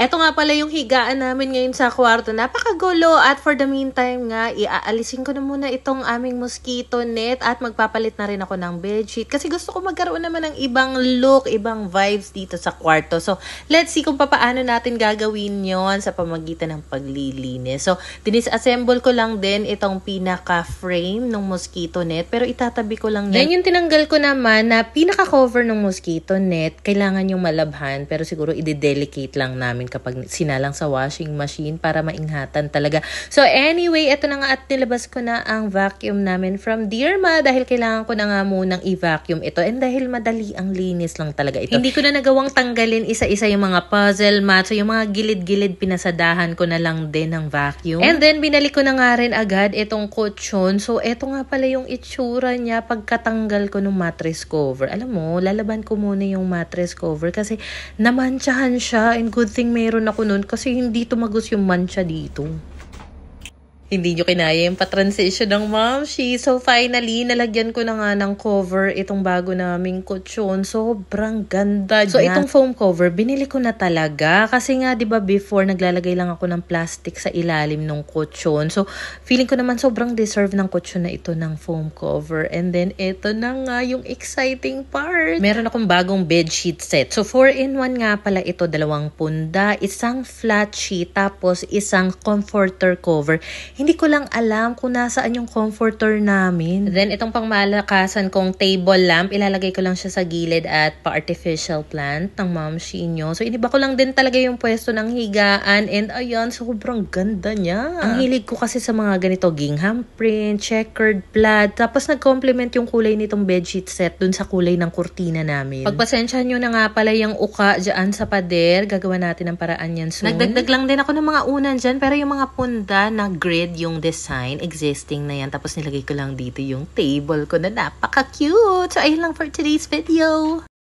Eto nga pala yung higaan namin ngayon sa kwarto. Napakagulo at for the meantime nga, iaalisin ko na muna itong aming mosquito net at magpapalit na rin ako ng bedsheet kasi gusto ko magkaroon naman ng ibang look, ibang vibes dito sa kwarto. So, let's see kung paano natin gagawin yon sa pamagitan ng paglilinis. So, dinisassemble ko lang din itong pinaka-frame ng mosquito net pero itatabi ko lang yan. Then, yung tinanggal ko naman na pinaka-cover ng mosquito net, kailangan yung malabhan pero siguro i-delicate lang namin kapag sinalang sa washing machine para maingatan talaga. So anyway, eto na nga at nilabas ko na ang vacuum namin from Dirma dahil kailangan ko na nga munang i-vacuum ito and dahil madali ang linis lang talaga ito. Hindi ko na nagawang tanggalin isa-isa yung mga puzzle mats, so yung mga gilid-gilid pinasadahan ko na lang din ng vacuum. And then binalik ko na nga rin agad itong kutsyon. So eto nga pala yung itsura niya pagkatanggal ko ng mattress cover. Alam mo, lalaban ko muna yung mattress cover kasi namantsahan siya and good thing meron ako nun kasi hindi tumagos yung mancha dito. Hindi nyo kinaya yung pa-transition ng Momshi. So, finally, nalagyan ko na nga ng cover itong bago naming kutsyon. Sobrang ganda niya. So, itong foam cover, binili ko na talaga. Kasi nga, di ba before, naglalagay lang ako ng plastic sa ilalim ng kutsyon. So, feeling ko naman sobrang deserve ng kutsyon na ito ng foam cover. And then, ito na nga yung exciting part. Meron akong bagong bedsheet set. So, 4-in-1 nga pala ito. 2 punda, isang flat sheet, tapos isang comforter cover. Hindi ko lang alam kung nasaan yung comforter namin. Then, itong pangmalakasan kong table lamp, ilalagay ko lang siya sa gilid at pa-artificial plant ng Momshi nyo. So, iniba ko lang din talaga yung pwesto ng higaan. And, ayan, sobrang ganda niya. Ang hilig ko kasi sa mga ganito, gingham print, checkered plaid. Tapos, nag-complement yung kulay nitong bedsheet set dun sa kulay ng kurtina namin. Pagpasensyahan nyo na nga pala yung uka dyan sa pader. Gagawa natin ng paraan yan soon. Nagdagdag lang din ako ng mga unan dyan. Pero yung mga punda na grid, yung design, existing na yan. Tapos nilagay ko lang dito yung table ko na napaka-cute. So, ayun lang for today's video.